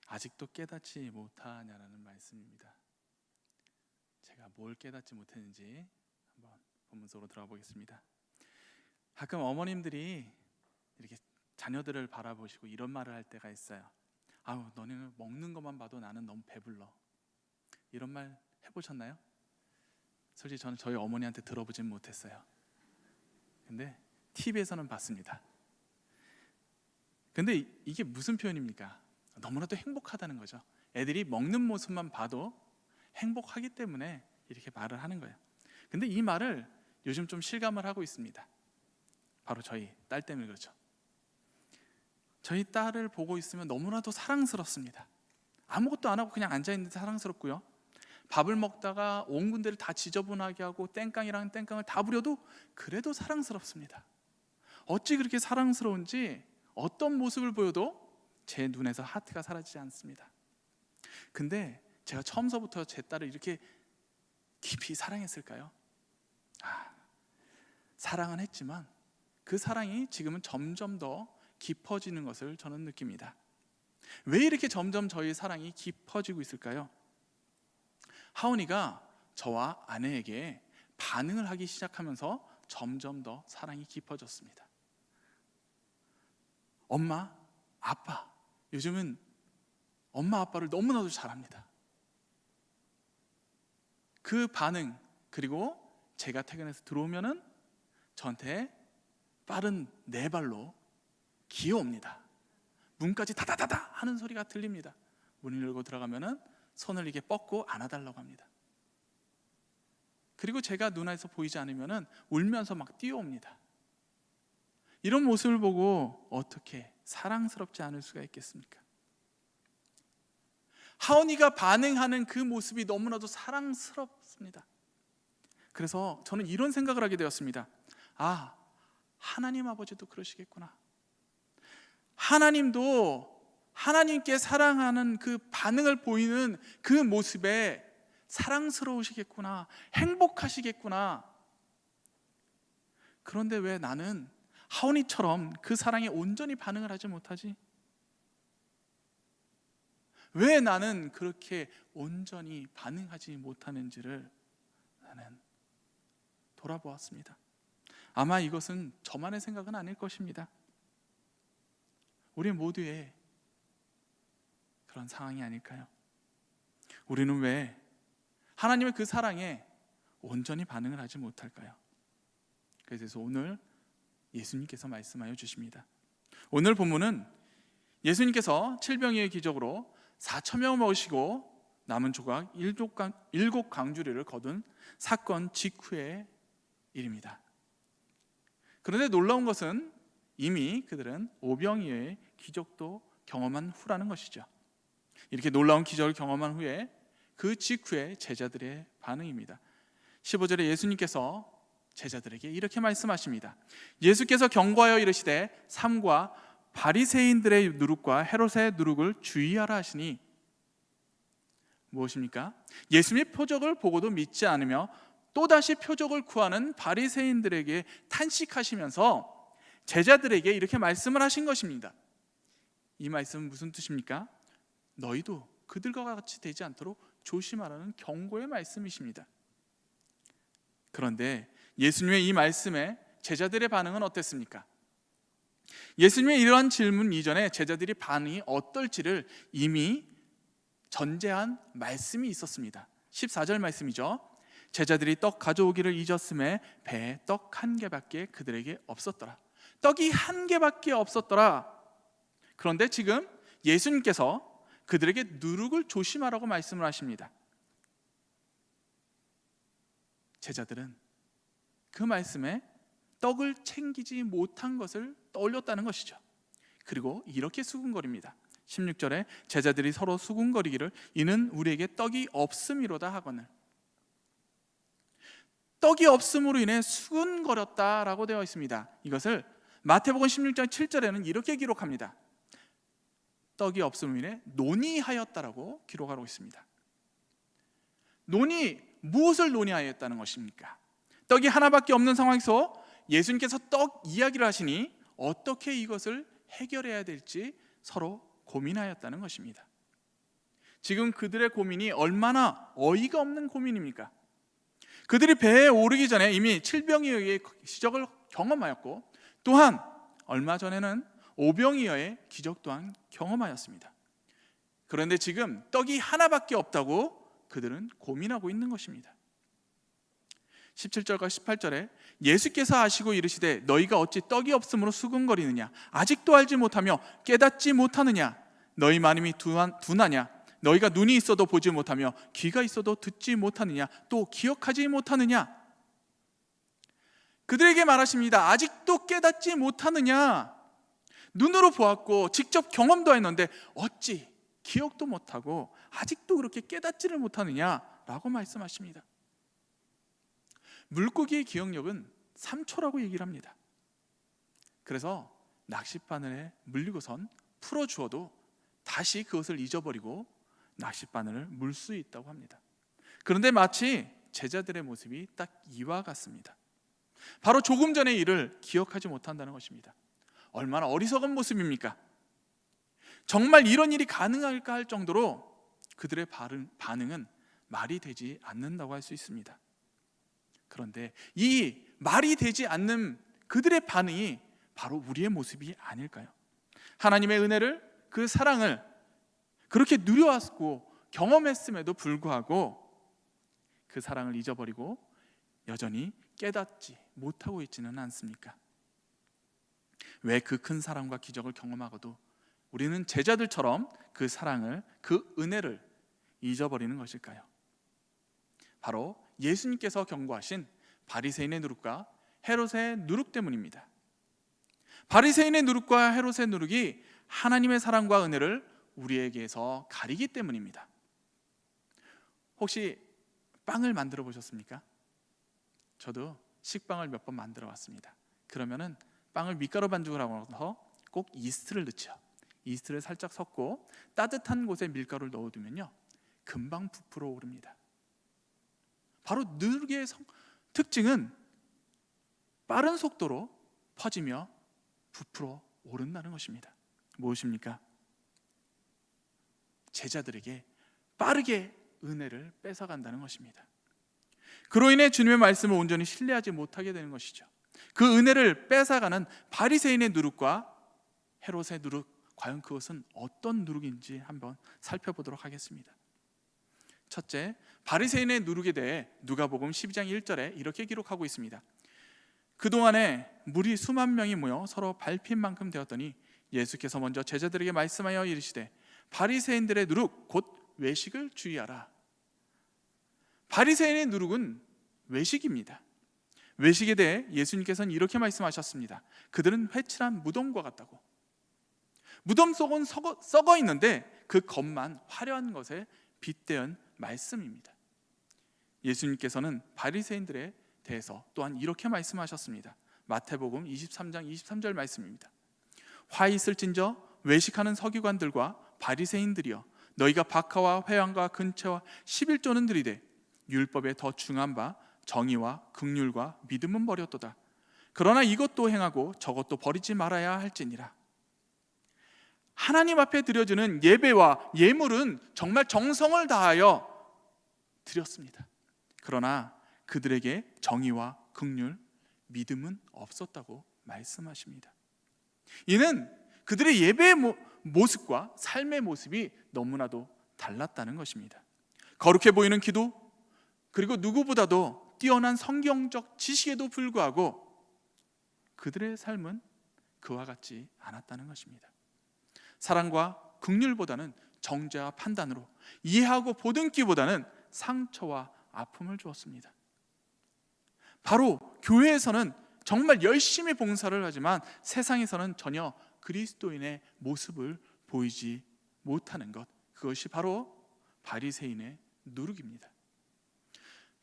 아직도 깨닫지 못하냐라는 말씀입니다. 제가 뭘 깨닫지 못했는지 한번 본문 속으로 들어가 보겠습니다. 가끔 어머님들이 이렇게 자녀들을 바라보시고 이런 말을 할 때가 있어요. 아우, 너네는 먹는 것만 봐도 나는 너무 배불러. 이런 말 해보셨나요? 솔직히 저는 저희 어머니한테 들어보진 못했어요. 근데 TV에서는 봤습니다. 근데 이게 무슨 표현입니까? 너무나도 행복하다는 거죠. 애들이 먹는 모습만 봐도 행복하기 때문에 이렇게 말을 하는 거예요. 근데 이 말을 요즘 좀 실감을 하고 있습니다. 바로 저희 딸 때문에 그렇죠. 저희 딸을 보고 있으면 너무나도 사랑스럽습니다. 아무것도 안 하고 그냥 앉아있는데 사랑스럽고요, 밥을 먹다가 온 군데를 다 지저분하게 하고 땡깡이랑 땡깡을 다 부려도 그래도 사랑스럽습니다. 어찌 그렇게 사랑스러운지 어떤 모습을 보여도 제 눈에서 하트가 사라지지 않습니다. 근데 제가 처음서부터 제 딸을 이렇게 깊이 사랑했을까요? 사랑은 했지만 그 사랑이 지금은 점점 더 깊어지는 것을 저는 느낍니다. 왜 이렇게 점점 저희 사랑이 깊어지고 있을까요? 하온이가 저와 아내에게 반응을 하기 시작하면서 점점 더 사랑이 깊어졌습니다. 엄마, 아빠, 요즘은 엄마 아빠를 너무나도 잘합니다. 그 반응, 그리고 제가 퇴근해서 들어오면은 저한테 빠른 네 발로 기어옵니다. 문까지 다다다다 하는 소리가 들립니다. 문을 열고 들어가면은 손을 이렇게 뻗고 안아달라고 합니다. 그리고 제가 눈에서 보이지 않으면은 울면서 막 뛰어옵니다. 이런 모습을 보고 어떻게 사랑스럽지 않을 수가 있겠습니까? 하온이가 반응하는 그 모습이 너무나도 사랑스럽습니다. 그래서 저는 이런 생각을 하게 되었습니다. 하나님 아버지도 그러시겠구나. 하나님도 하나님께 사랑하는 그 반응을 보이는 그 모습에 사랑스러우시겠구나, 행복하시겠구나. 그런데 왜 나는 하온이처럼 그 사랑에 온전히 반응을 하지 못하지? 왜 나는 그렇게 온전히 반응하지 못하는지를 나는 돌아보았습니다. 아마 이것은 저만의 생각은 아닐 것입니다. 우리 모두의 그런 상황이 아닐까요? 우리는 왜 하나님의 그 사랑에 온전히 반응을 하지 못할까요? 그래서 오늘 예수님께서 말씀하여 주십니다. 오늘 본문은 예수님께서 칠병이의 기적으로 4,000명을 먹으시고 남은 조각 7강주리를 거둔 사건 직후의 일입니다. 그런데 놀라운 것은 이미 그들은 오병이어의 기적도 경험한 후라는 것이죠. 이렇게 놀라운 기적을 경험한 후에 그 직후에 제자들의 반응입니다. 15절에 예수님께서 제자들에게 이렇게 말씀하십니다. 예수께서 경고하여 이르시되 삼가 바리새인들의 누룩과 헤롯의 누룩을 주의하라 하시니, 무엇입니까? 예수님의 표적을 보고도 믿지 않으며 또다시 표적을 구하는 바리새인들에게 탄식하시면서 제자들에게 이렇게 말씀을 하신 것입니다. 이 말씀은 무슨 뜻입니까? 너희도 그들과 같이 되지 않도록 조심하라는 경고의 말씀이십니다. 그런데 예수님의 이 말씀에 제자들의 반응은 어땠습니까? 예수님의 이러한 질문 이전에 제자들이 반응이 어떨지를 이미 전제한 말씀이 있었습니다. 14절 말씀이죠. 제자들이 떡 가져오기를 잊었음에 배에 떡 한 개밖에 그들에게 없었더라. 떡이 한 개밖에 없었더라. 그런데 지금 예수님께서 그들에게 누룩을 조심하라고 말씀을 하십니다. 제자들은 그 말씀에 떡을 챙기지 못한 것을 떠올렸다는 것이죠. 그리고 이렇게 수군거립니다. 16절에 제자들이 서로 수군거리기를 이는 우리에게 떡이 없음이로다 하거늘. 떡이 없음으로 인해 수군거렸다라고 되어 있습니다. 이것을 마태복음 16장 7절에는 이렇게 기록합니다. 떡이 없음으로 인해 논의하였다라고 기록하고 있습니다. 무엇을 논의하였다는 것입니까? 떡이 하나밖에 없는 상황에서 예수님께서 떡 이야기를 하시니 어떻게 이것을 해결해야 될지 서로 고민하였다는 것입니다. 지금 그들의 고민이 얼마나 어이가 없는 고민입니까? 그들이 배에 오르기 전에 이미 칠병이어의 기적을 경험하였고, 또한 얼마 전에는 오병이어의 기적 또한 경험하였습니다. 그런데 지금 떡이 하나밖에 없다고 그들은 고민하고 있는 것입니다. 17절과 18절에 예수께서 아시고 이르시되 너희가 어찌 떡이 없으므로 수군거리느냐, 아직도 알지 못하며 깨닫지 못하느냐, 너희 마음이 둔하냐, 너희가 눈이 있어도 보지 못하며 귀가 있어도 듣지 못하느냐, 또 기억하지 못하느냐. 그들에게 말하십니다. 아직도 깨닫지 못하느냐. 눈으로 보았고 직접 경험도 했는데 어찌 기억도 못하고 아직도 그렇게 깨닫지를 못하느냐라고 말씀하십니다. 물고기의 기억력은 3초라고 얘기를 합니다. 그래서 낚싯바늘에 물리고선 풀어주어도 다시 그것을 잊어버리고 낚싯바늘을 물 수 있다고 합니다. 그런데 마치 제자들의 모습이 딱 이와 같습니다. 바로 조금 전의 일을 기억하지 못한다는 것입니다. 얼마나 어리석은 모습입니까? 정말 이런 일이 가능할까 할 정도로 그들의 반응은 말이 되지 않는다고 할 수 있습니다. 그런데 이 말이 되지 않는 그들의 반응이 바로 우리의 모습이 아닐까요? 하나님의 은혜를, 그 사랑을 그렇게 누려왔고 경험했음에도 불구하고 그 사랑을 잊어버리고 여전히 깨닫지 못하고 있지는 않습니까? 왜 그 큰 사랑과 기적을 경험하고도 우리는 제자들처럼 그 사랑을, 그 은혜를 잊어버리는 것일까요? 바로 예수님께서 경고하신 바리새인의 누룩과 헤롯의 누룩 때문입니다. 바리새인의 누룩과 헤롯의 누룩이 하나님의 사랑과 은혜를 우리에게서 가리기 때문입니다. 혹시 빵을 만들어 보셨습니까? 저도 식빵을 몇 번 만들어 왔습니다. 그러면은 빵을 밀가루 반죽을 하고서 꼭 이스트를 넣죠. 이스트를 살짝 섞고 따뜻한 곳에 밀가루를 넣어두면요, 금방 부풀어 오릅니다. 바로 누룩의 특징은 빠른 속도로 퍼지며 부풀어 오른다는 것입니다. 무엇입니까? 제자들에게 빠르게 은혜를 뺏어간다는 것입니다. 그로 인해 주님의 말씀을 온전히 신뢰하지 못하게 되는 것이죠. 그 은혜를 뺏어가는 바리새인의 누룩과 헤롯의 누룩, 과연 그것은 어떤 누룩인지 한번 살펴보도록 하겠습니다. 첫째, 바리새인의 누룩에 대해 누가복음 12장 1절에 이렇게 기록하고 있습니다. 그동안에 무리 수만 명이 모여 서로 밟힌 만큼 되었더니 예수께서 먼저 제자들에게 말씀하여 이르시되 바리새인들의 누룩 곧 외식을 주의하라. 바리새인의 누룩은 외식입니다. 외식에 대해 예수님께서는 이렇게 말씀하셨습니다. 그들은 회칠한 무덤과 같다고. 무덤 속은 썩어 있는데 그 겉만 화려한 것에 빗대은 말씀입니다. 예수님께서는 바리새인들에 대해서 또한 이렇게 말씀하셨습니다. 마태복음 23장 23절 말씀입니다. 화 있을진저 외식하는 서기관들과 바리새인들이여, 너희가 박하와 회왕과 근체와 11조는 들이되 율법에 더 중한 바 정의와 긍휼과 믿음은 버렸도다. 그러나 이것도 행하고 저것도 버리지 말아야 할지니라. 하나님 앞에 드려지는 예배와 예물은 정말 정성을 다하여 드렸습니다. 그러나 그들에게 정의와 긍휼, 믿음은 없었다고 말씀하십니다. 이는 그들의 예배의 모습과 삶의 모습이 너무나도 달랐다는 것입니다. 거룩해 보이는 기도, 그리고 누구보다도 뛰어난 성경적 지식에도 불구하고 그들의 삶은 그와 같지 않았다는 것입니다. 사랑과 긍휼보다는 정죄와 판단으로, 이해하고 보듬기보다는 상처와 아픔을 주었습니다. 바로 교회에서는 정말 열심히 봉사를 하지만 세상에서는 전혀 그리스도인의 모습을 보이지 못하는 것, 그것이 바로 바리새인의 누룩입니다.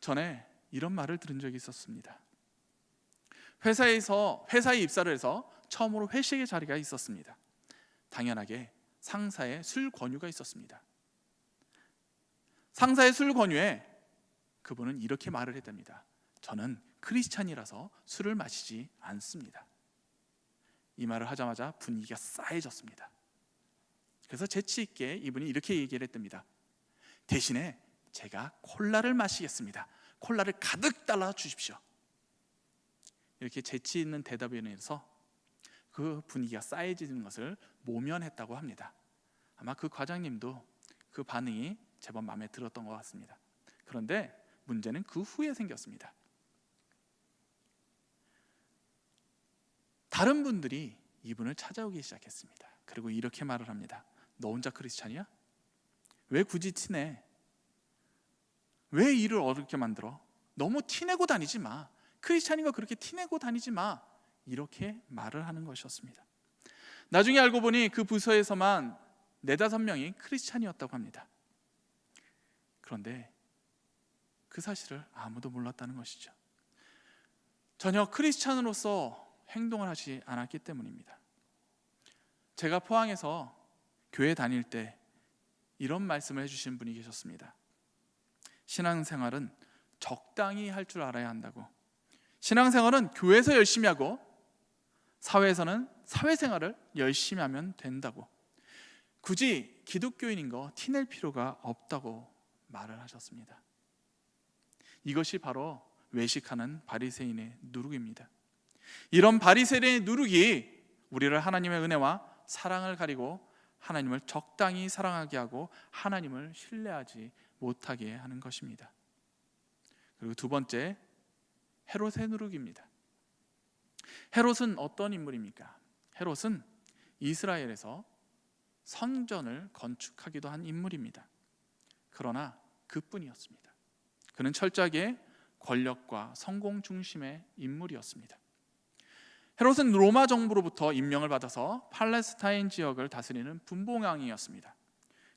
전에 이런 말을 들은 적이 있었습니다. 회사에 입사를 해서 처음으로 회식의 자리가 있었습니다. 당연하게 상사의 술 권유가 있었습니다. 상사의 술 권유에 그분은 이렇게 말을 했답니다. 저는 크리스찬이라서 술을 마시지 않습니다. 이 말을 하자마자 분위기가 싸해졌습니다. 그래서 재치 있게 이분이 이렇게 얘기를 했답니다. 대신에 제가 콜라를 마시겠습니다. 콜라를 가득 달아 주십시오. 이렇게 재치 있는 대답에 인해서 그 분위기가 싸해지는 것을 모면했다고 합니다. 아마 그 과장님도 그 반응이 제법 마음에 들었던 것 같습니다. 그런데 문제는 그 후에 생겼습니다. 다른 분들이 이분을 찾아오기 시작했습니다. 그리고 이렇게 말을 합니다. 너 혼자 크리스찬이야? 왜 굳이 티내? 왜 일을 어렵게 만들어? 너무 티내고 다니지 마. 크리스찬인 거 그렇게 티내고 다니지 마. 이렇게 말을 하는 것이었습니다. 나중에 알고 보니 그 부서에서만 4-5명이 크리스찬이었다고 합니다. 그런데 그 사실을 아무도 몰랐다는 것이죠. 전혀 크리스찬으로서 행동을 하지 않았기 때문입니다. 제가 포항에서 교회 다닐 때 이런 말씀을 해주신 분이 계셨습니다. 신앙생활은 적당히 할 줄 알아야 한다고. 신앙생활은 교회에서 열심히 하고 사회에서는 사회생활을 열심히 하면 된다고. 굳이 기독교인인 거 티낼 필요가 없다고 말을 하셨습니다. 이것이 바로 외식하는 바리새인의 누룩입니다. 이런 바리새인의 누룩이 우리를 하나님의 은혜와 사랑을 가리고 하나님을 적당히 사랑하게 하고 하나님을 신뢰하지 못하게 하는 것입니다. 그리고 두 번째, 헤롯의 누룩입니다. 헤롯은 어떤 인물입니까? 헤롯은 이스라엘에서 성전을 건축하기도 한 인물입니다. 그러나 그뿐이었습니다. 그는 철저하게 권력과 성공 중심의 인물이었습니다. 헤롯은 로마 정부로부터 임명을 받아서 팔레스타인 지역을 다스리는 분봉왕이었습니다.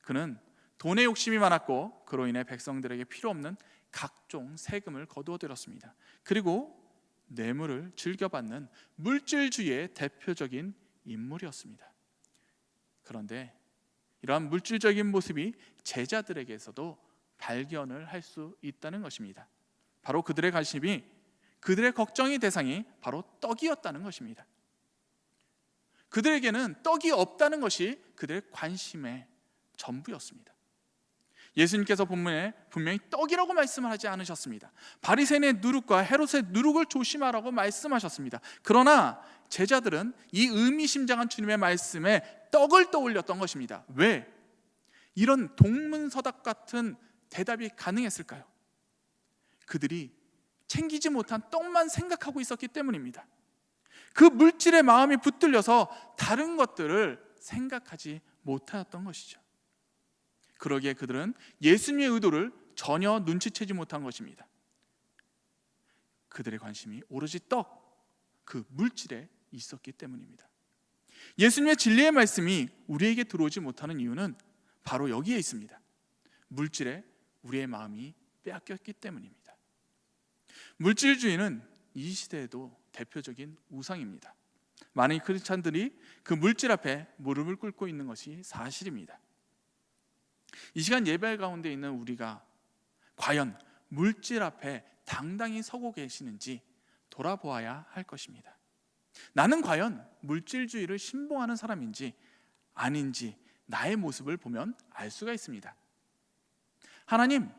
그는 돈에 욕심이 많았고 그로 인해 백성들에게 필요 없는 각종 세금을 거두어들였습니다. 그리고 뇌물을 즐겨받는 물질주의의 대표적인 인물이었습니다. 그런데 이러한 물질적인 모습이 제자들에게서도 발견을 할 수 있다는 것입니다. 바로 그들의 관심이, 그들의 걱정의 대상이 바로 떡이었다는 것입니다. 그들에게는 떡이 없다는 것이 그들의 관심의 전부였습니다. 예수님께서 본문에 분명히 떡이라고 말씀을 하지 않으셨습니다. 바리새인의 누룩과 헤롯의 누룩을 조심하라고 말씀하셨습니다. 그러나 제자들은 이 의미심장한 주님의 말씀에 떡을 떠올렸던 것입니다. 왜? 이런 동문서답 같은 대답이 가능했을까요? 그들이 챙기지 못한 떡만 생각하고 있었기 때문입니다. 그 물질의 마음이 붙들려서 다른 것들을 생각하지 못하였던 것이죠. 그러기에 그들은 예수님의 의도를 전혀 눈치채지 못한 것입니다. 그들의 관심이 오로지 떡, 그 물질에 있었기 때문입니다. 예수님의 진리의 말씀이 우리에게 들어오지 못하는 이유는 바로 여기에 있습니다. 물질에 우리의 마음이 빼앗겼기 때문입니다. 물질주의는 이 시대에도 대표적인 우상입니다. 많은 크리스찬들이 그 물질 앞에 무릎을 꿇고 있는 것이 사실입니다. 이 시간 예배 가운데 있는 우리가 과연 물질 앞에 당당히 서고 계시는지 돌아보아야 할 것입니다. 나는 과연 물질주의를 신봉하는 사람인지 아닌지 나의 모습을 보면 알 수가 있습니다. 하나님,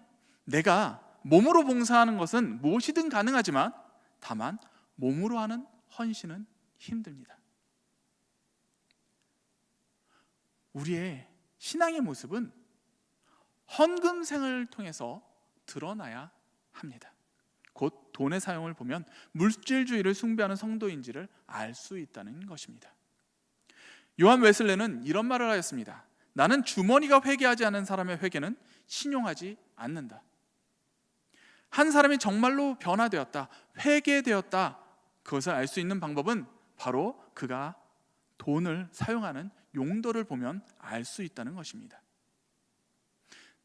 내가 몸으로 봉사하는 것은 무엇이든 가능하지만 다만 몸으로 하는 헌신은 힘듭니다. 우리의 신앙의 모습은 헌금생을 통해서 드러나야 합니다. 곧 돈의 사용을 보면 물질주의를 숭배하는 성도인지를 알 수 있다는 것입니다. 요한 웨슬레는 이런 말을 하였습니다. 나는 주머니가 회개하지 않은 사람의 회개는 신용하지 않는다. 한 사람이 정말로 변화되었다, 회개되었다, 그것을 알 수 있는 방법은 바로 그가 돈을 사용하는 용도를 보면 알 수 있다는 것입니다.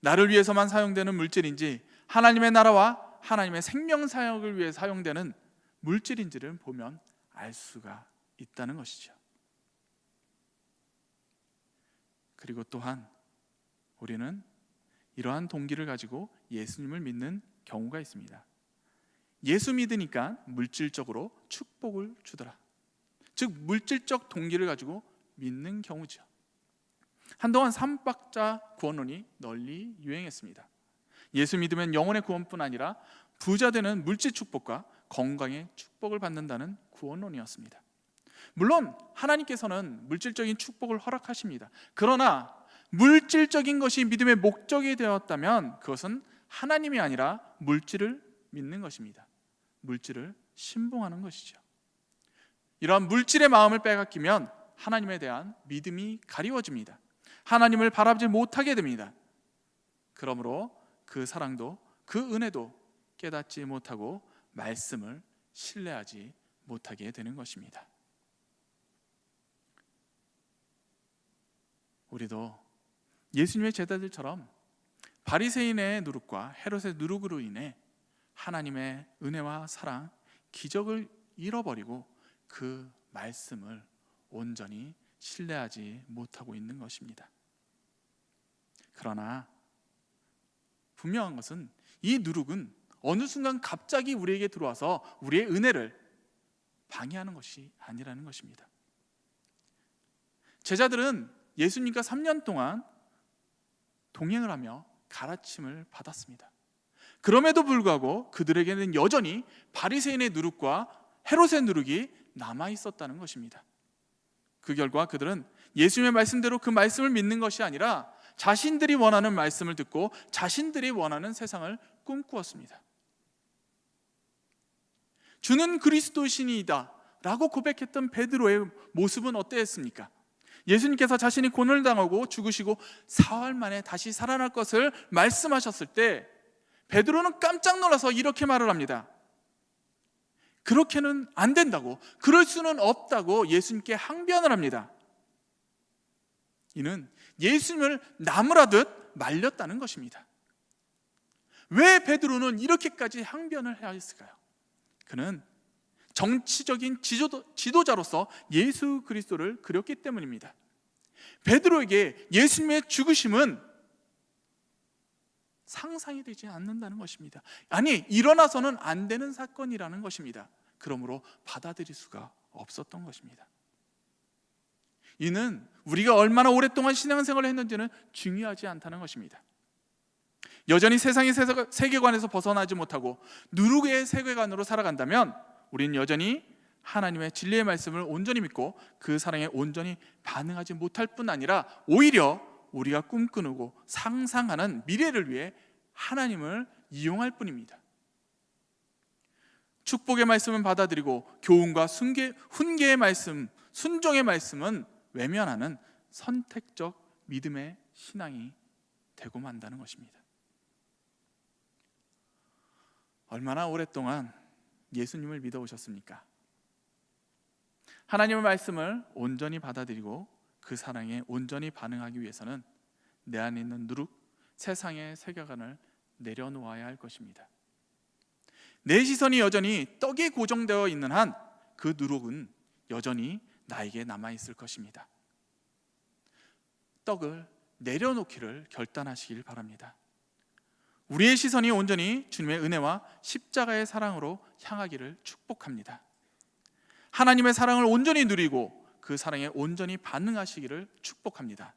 나를 위해서만 사용되는 물질인지 하나님의 나라와 하나님의 생명 사역을 위해 사용되는 물질인지를 보면 알 수가 있다는 것이죠. 그리고 또한 우리는 이러한 동기를 가지고 예수님을 믿는 경우가 있습니다. 예수 믿으니까 물질적으로 축복을 주더라. 즉 물질적 동기를 가지고 믿는 경우죠. 한동안 삼박자 구원론이 널리 유행했습니다. 예수 믿으면 영혼의 구원뿐 아니라 부자 되는 물질 축복과 건강의 축복을 받는다는 구원론이었습니다. 물론 하나님께서는 물질적인 축복을 허락하십니다. 그러나 물질적인 것이 믿음의 목적이 되었다면 그것은 하나님이 아니라 물질을 믿는 것입니다. 물질을 신봉하는 것이죠. 이러한 물질의 마음을 빼앗기면 하나님에 대한 믿음이 가리워집니다. 하나님을 바라보지 못하게 됩니다. 그러므로 그 사랑도 그 은혜도 깨닫지 못하고 말씀을 신뢰하지 못하게 되는 것입니다. 우리도 예수님의 제자들처럼 바리새인의 누룩과 헤롯의 누룩으로 인해 하나님의 은혜와 사랑, 기적을 잃어버리고 그 말씀을 온전히 신뢰하지 못하고 있는 것입니다. 그러나 분명한 것은 이 누룩은 어느 순간 갑자기 우리에게 들어와서 우리의 은혜를 방해하는 것이 아니라는 것입니다. 제자들은 예수님과 3년 동안 동행을 하며 가르침을 받았습니다. 그럼에도 불구하고 그들에게는 여전히 바리새인의 누룩과 헤롯의 누룩이 남아 있었다는 것입니다. 그 결과 그들은 예수님의 말씀대로 그 말씀을 믿는 것이 아니라 자신들이 원하는 말씀을 듣고 자신들이 원하는 세상을 꿈꾸었습니다. 주는 그리스도신이다 라고 고백했던 베드로의 모습은 어땠습니까? 예수님께서 자신이 고난을 당하고 죽으시고 사흘 만에 다시 살아날 것을 말씀하셨을 때 베드로는 깜짝 놀라서 이렇게 말을 합니다. 그렇게는 안 된다고, 그럴 수는 없다고 예수님께 항변을 합니다. 이는 예수님을 나무라듯 말렸다는 것입니다. 왜 베드로는 이렇게까지 항변을 해야 했을까요? 그는 정치적인 지도자로서 예수 그리스도를 그렸기 때문입니다. 베드로에게 예수님의 죽으심은 상상이 되지 않는다는 것입니다. 아니, 일어나서는 안 되는 사건이라는 것입니다. 그러므로 받아들일 수가 없었던 것입니다. 이는 우리가 얼마나 오랫동안 신앙생활을 했는지는 중요하지 않다는 것입니다. 여전히 세상의 세계관에서 벗어나지 못하고 누룩의 세계관으로 살아간다면 우리는 여전히 하나님의 진리의 말씀을 온전히 믿고 그 사랑에 온전히 반응하지 못할 뿐 아니라 오히려 우리가 꿈꾸고 상상하는 미래를 위해 하나님을 이용할 뿐입니다. 축복의 말씀은 받아들이고 교훈과 훈계의 말씀, 순종의 말씀은 외면하는 선택적 믿음의 신앙이 되고 만다는 것입니다. 얼마나 오랫동안 예수님을 믿어오셨습니까? 하나님의 말씀을 온전히 받아들이고 그 사랑에 온전히 반응하기 위해서는 내 안에 있는 누룩, 세상의 세계관을 내려놓아야 할 것입니다. 내 시선이 여전히 떡에 고정되어 있는 한 그 누룩은 여전히 나에게 남아있을 것입니다. 떡을 내려놓기를 결단하시길 바랍니다. 우리의 시선이 온전히 주님의 은혜와 십자가의 사랑으로 향하기를 축복합니다. 하나님의 사랑을 온전히 누리고 그 사랑에 온전히 반응하시기를 축복합니다.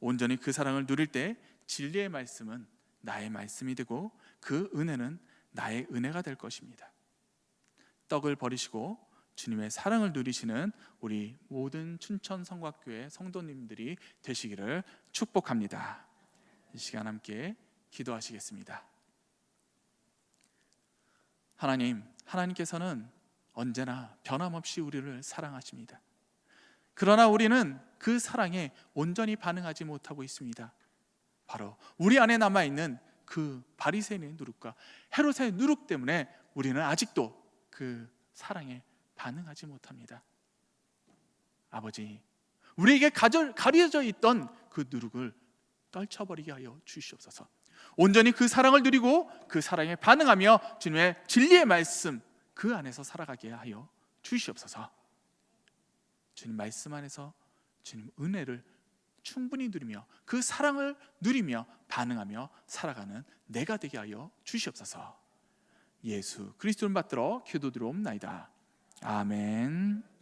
온전히 그 사랑을 누릴 때 진리의 말씀은 나의 말씀이 되고 그 은혜는 나의 은혜가 될 것입니다. 떡을 버리시고 주님의 사랑을 누리시는 우리 모든 춘천성곽교회 성도님들이 되시기를 축복합니다. 이 시간 함께 기도하시겠습니다. 하나님께서는 언제나 변함없이 우리를 사랑하십니다. 그러나 우리는 그 사랑에 온전히 반응하지 못하고 있습니다. 바로 우리 안에 남아있는 그 바리새인의 누룩과 헤롯의 누룩 때문에 우리는 아직도 그 사랑에 반응하지 못합니다. 아버지, 우리에게 가려져 있던 그 누룩을 떨쳐버리게 하여 주시옵소서. 온전히 그 사랑을 누리고 그 사랑에 반응하며 주님의 진리의 말씀 그 안에서 살아가게 하여 주시옵소서. 주님 말씀 안에서 주님 은혜를 충분히 누리며 그 사랑을 누리며 반응하며 살아가는 내가 되게 하여 주시옵소서. 예수 그리스도를 받들어 기도드리옵나이다. 아멘.